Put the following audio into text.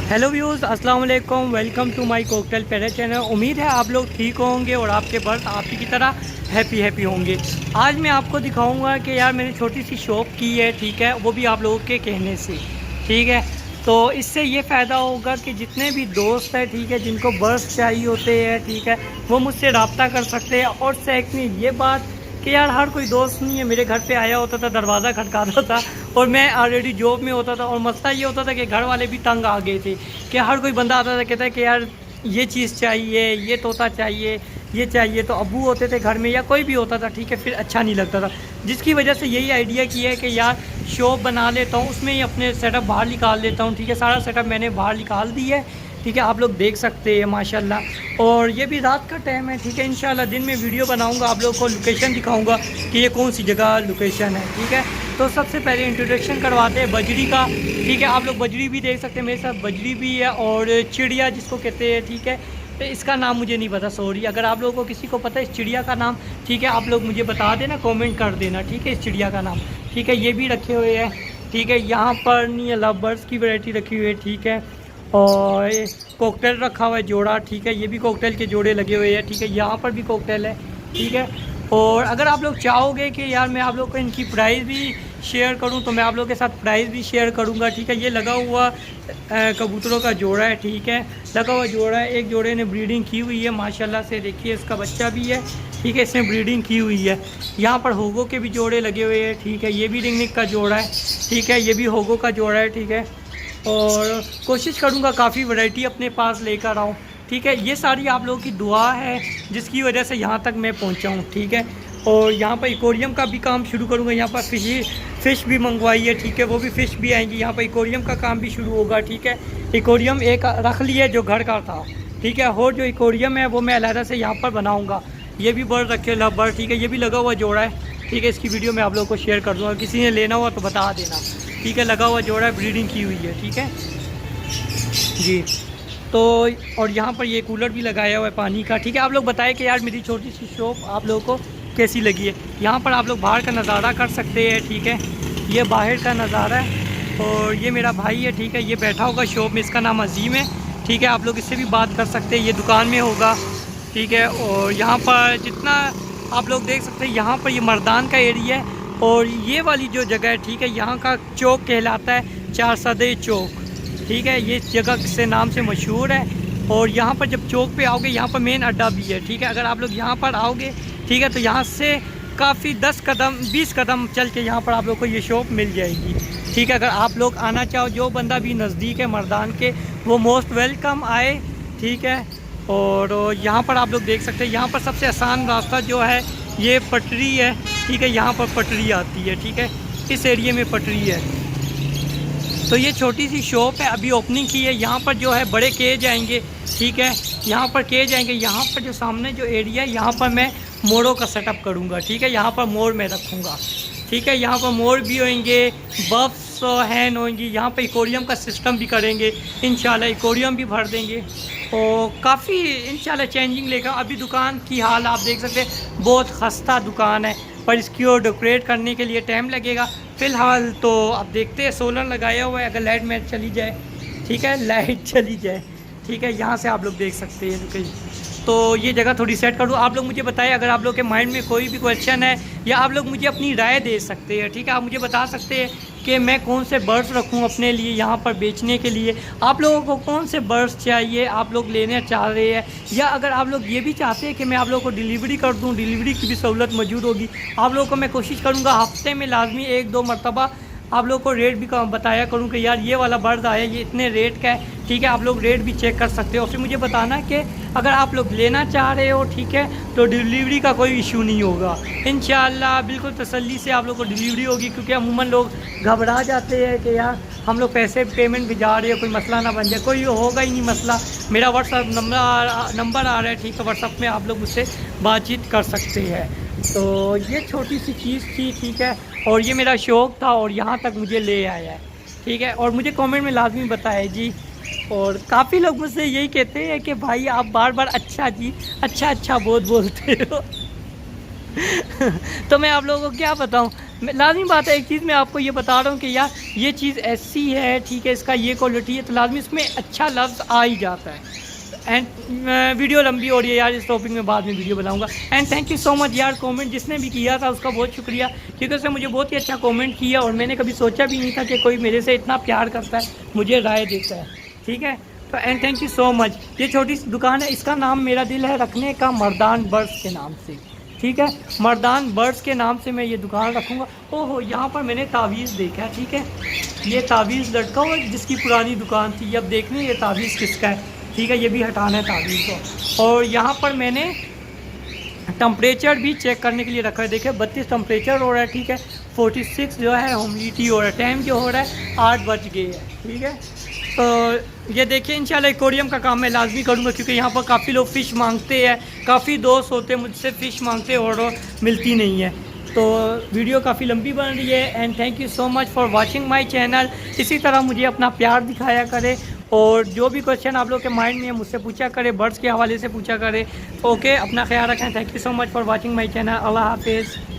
Hello views, अस्सलाम वालेकुम। Welcome to my cocktail parrot channel. उम्मीद है आप लोग ठीक होंगे और आपके बर्थ आप ही की तरह हैप्पी होंगे। आज मैं आपको दिखाऊंगा कि यार मैंने छोटी सी शॉप की है, ठीक है, वो भी आप लोगों के कहने से, ठीक है। तो इससे ये फ़ायदा होगा कि जितने भी दोस्त हैं, ठीक है, जिनको बर्ड्स चाहिए होते हैं, ठीक है, वो मुझसे रब्ता कर सकते हैं। और सेकंड ये बात कि यार हर कोई दोस्त नहीं है मेरे घर पे आया होता था, दरवाज़ा खटकाता था और मैं ऑलरेडी जॉब में होता था। और मसला ये होता था कि घर वाले भी तंग आ गए थे कि हर कोई बंदा आता था, कहता है कि यार ये चीज़ चाहिए, ये तोता चाहिए, ये चाहिए। तो अब्बू होते थे घर में या कोई भी होता था, ठीक है, फिर अच्छा नहीं लगता था। जिसकी वजह से यही आइडिया किया है कि यार शॉप बना लेता हूँ, उसमें ही अपने सेटअप बाहर निकाल लेता हूँ, ठीक है। सारा सेटअप मैंने बाहर निकाल दिया है, ठीक है, आप लोग देख सकते हैं माशाल्लाह। और ये भी रात का टाइम है, ठीक है। इंशाल्लाह दिन में वीडियो बनाऊंगा, आप लोगों को लोकेशन दिखाऊंगा कि ये कौन सी जगह लोकेशन है, ठीक है। तो सबसे पहले इंट्रोडक्शन करवाते हैं बजरी का, ठीक है। आप लोग बजरी भी देख सकते हैं, मेरे साथ बजरी भी है और चिड़िया जिसको कहते हैं, ठीक है। तो इसका नाम मुझे नहीं पता, सॉरी। अगर आप लोगों को किसी को पता है इस चिड़िया का नाम, ठीक है, आप लोग मुझे बता देना, कमेंट कर देना, ठीक है, इस चिड़िया का नाम, ठीक है। ये भी रखे हुए हैं, ठीक है। यहाँ पर नहीं लव बर्ड्स की वैरायटी रखी हुई है, ठीक है। और कॉकटेल रखा हुआ है जोड़ा, ठीक है, ये भी कॉकटेल के जोड़े लगे हुए हैं, ठीक है। यहाँ पर भी कॉकटेल है, ठीक है। और अगर आप लोग चाहोगे कि यार मैं आप लोग को इनकी प्राइस भी शेयर करूं तो मैं आप लोगों के साथ प्राइस भी शेयर करूंगा, ठीक है। ये लगा हुआ कबूतरों का जोड़ा है, ठीक है, लगा हुआ जोड़ा है। एक जोड़े ने ब्रीडिंग की हुई है माशाल्लाह से, देखिए इसका बच्चा भी है, ठीक है, इसने ब्रीडिंग की हुई है। यहाँ पर होगो के भी जोड़े लगे हुए हैं, ठीक है। ये भी रिंगनिक का जोड़ा है, ठीक है, ये भी होगो का जोड़ा है, ठीक है। और कोशिश करूँगा काफ़ी वैरायटी अपने पास लेकर आऊँ, ठीक है। ये सारी आप लोगों की दुआ है जिसकी वजह से यहाँ तक मैं पहुँचा हूँ, ठीक है। और यहाँ पर एक्वेरियम का भी काम शुरू करूँगा। यहाँ पर फ़िश भी मंगवाई है, ठीक है, वो भी फ़िश भी आएंगी। यहाँ पर एक्वेरियम का काम भी शुरू होगा, ठीक है। एक्वेरियम एक रख लिया जो घर का था, ठीक है। और जो एक्वेरियम है वो मैं अलहदा से यहाँ पर बनाऊँगा। ये भी बर्ड रखे लव बर्ड, ठीक है, ये भी लगा हुआ जोड़ा है, ठीक है। इसकी वीडियो मैं आप लोगों को शेयर कर दूँगा, किसी ने लेना हुआ तो बता देना, ठीक है। लगा हुआ जोड़ा है, ब्रीडिंग की हुई है, ठीक है जी। तो और यहाँ पर ये कूलर भी लगाया हुआ है पानी का, ठीक है। आप लोग बताएं कि यार मेरी छोटी सी शॉप आप लोगों को कैसी लगी है। यहाँ पर आप लोग बाहर का नज़ारा कर सकते हैं, ठीक है, ये बाहर का नज़ारा है। और ये मेरा भाई है, ठीक है, ये बैठा होगा शॉप में, इसका नाम अजीम है, ठीक है। आप लोग इससे भी बात कर सकते हैं, ये दुकान में होगा, ठीक है। और यहाँ पर जितना आप लोग देख सकते हैं, यहाँ पर ये मर्दान का एरिया है। और ये वाली जो जगह है, ठीक है, यहाँ का चौक कहलाता है चार सदे चौक, ठीक है। ये जगह से नाम से मशहूर है। और यहाँ पर जब चौक पे आओगे, यहाँ पर मेन अड्डा भी है, ठीक है। अगर आप लोग यहाँ पर आओगे, ठीक है, तो यहाँ से काफ़ी 10 कदम 20 कदम चल के यहाँ पर आप लोग को ये शॉप मिल जाएगी, ठीक है। अगर आप लोग आना चाहो, जो बंदा भी नज़दीक है मर्दान के, वो मोस्ट वेलकम आए, ठीक है। और यहाँ पर आप लोग देख सकते हैं, यहाँ पर सबसे आसान रास्ता जो है ये पटरी है, ठीक है। यहाँ पर पटरी आती है, ठीक है, इस एरिए में पटरी है। तो ये छोटी सी शॉप है, अभी ओपनिंग की है। यहाँ पर जो है बड़े केज आएंगे, ठीक है, यहाँ पर केज आएंगे। यहाँ पर जो सामने जो एरिया है, यहाँ पर मैं मोरों का सेटअप करूँगा, ठीक है। यहाँ पर मोर मैं रखूँगा, ठीक है। यहाँ पर मोर भी होंगे, बफ्स हैन होंगी। यहाँ पर एक्वेरियम का सिस्टम भी करेंगे इंशाल्लाह, एक्वेरियम भी भर देंगे। और काफ़ी इंशाल्लाह चेंजिंग लेगा। अभी दुकान की हाल आप देख सकते हैं, बहुत खस्ता दुकान है, पर इसकी और डेकोरेट करने के लिए टाइम लगेगा। फ़िलहाल तो अब देखते हैं, सोलर लगाया हुआ है, अगर लाइट में चली जाए, ठीक है, लाइट चली जाए, ठीक है। यहाँ से आप लोग देख सकते हैं कहीं। तो ये जगह थोड़ी सेट कर दूँ। आप लोग मुझे बताएं अगर आप लोग के माइंड में कोई भी क्वेश्चन है, या आप लोग मुझे अपनी राय दे सकते हैं, ठीक है। आप मुझे बता सकते हैं कि मैं कौन से बर्ड्स रखूं अपने लिए यहाँ पर बेचने के लिए। आप लोगों को कौन से बर्ड्स चाहिए, आप लोग लेने चाह रहे हैं, या अगर आप लोग ये भी चाहते हैं कि मैं आप लोगों को डिलीवरी कर दूँ, डिलीवरी की भी सहूलत मौजूद होगी। आप लोगों को मैं कोशिश करूँगा हफ्ते में लाजमी 1-2 मरतबा आप लोग को रेट भी बताया करूँ कि यार ये वाला बर्ड आया, ये इतने रेट का है, ठीक है। आप लोग रेट भी चेक कर सकते हो, फिर मुझे बताना कि अगर आप लोग लेना चाह रहे हो, ठीक है, तो डिलीवरी का कोई इशू नहीं होगा इंशाल्लाह। बिल्कुल तसल्ली से आप लोग को डिलीवरी होगी, क्योंकि अमूमन लोग घबरा जाते हैं कि यार हम लोग पैसे पेमेंट भिजा रहे हो, कोई मसला ना बन जाए। कोई होगा ही नहीं मसला। मेरा व्हाट्सअप नंबर आ रहा है, ठीक है, व्हाट्सअप में आप लोग मुझसे बातचीत कर सकते हैं। तो ये छोटी सी चीज़ थी, ठीक है, और ये मेरा शौक़ था और यहाँ तक मुझे ले आया है, ठीक है। और मुझे कमेंट में लाजमी बताएं जी। और काफ़ी लोग मुझसे यही कहते हैं कि भाई आप बार बार अच्छा जी, अच्छा बहुत बोलते हो तो मैं आप लोगों को क्या बताऊं, लाजमी बात है, एक चीज़ मैं आपको ये बता रहा हूँ कि यार ये चीज़ ऐसी है, ठीक है, इसका ये क्वालिटी है, तो लाजमी इसमें अच्छा लफ्ज़ आ ही जाता है। एंड वीडियो लंबी हो रही है यार, इस टॉपिक में बाद में वीडियो बनाऊंगा। And thank you so much यार, कमेंट जिसने भी किया था उसका बहुत शुक्रिया, क्योंकि उसने मुझे बहुत ही अच्छा कमेंट किया और मैंने कभी सोचा भी नहीं था कि कोई मेरे से इतना प्यार करता है, मुझे राय देता है, ठीक है। तो and thank you so much. ये छोटी सी दुकान है, इसका नाम मेरा दिल है रखने का मर्दान बर्ड्स के नाम से, ठीक है, मर्दान बर्ड्स के नाम से मैं ये दुकान रखूँगा। ओहो, यहाँ पर मैंने तावीज़ देखा, ठीक है, ये तावीज़ लटका हुआ जिसकी पुरानी दुकान थी, अब देखने ये तावीज़ किसका है, ठीक है, ये भी हटाना है तावीज़ को। और यहाँ पर मैंने टम्परेचर भी चेक करने के लिए रखा है, देखिए 32 टम्परेचर हो रहा है, ठीक है, 46 जो है ह्यूमिडिटी हो रहा है, टाइम जो हो रहा है 8 बज गए है, ठीक है। तो ये देखिए इंशाल्लाह एक्वेरियम का काम मैं लाजमी करूँगा, क्योंकि यहाँ पर काफ़ी लोग फ़िश मांगते हैं, काफ़ी दोस्त होते हैं मुझसे फ़िश मांगते हैं और मिलती नहीं है। तो वीडियो काफ़ी लंबी बन रही है। And thank you so much for watching my channel. इसी तरह मुझे अपना प्यार दिखाया करें और जो भी क्वेश्चन आप लोग के माइंड में है मुझसे पूछा करें, बर्ड्स के हवाले से पूछा करें। ओके, अपना ख्याल रखें। Thank you so much for watching my channel. अल्लाह हाफिज़।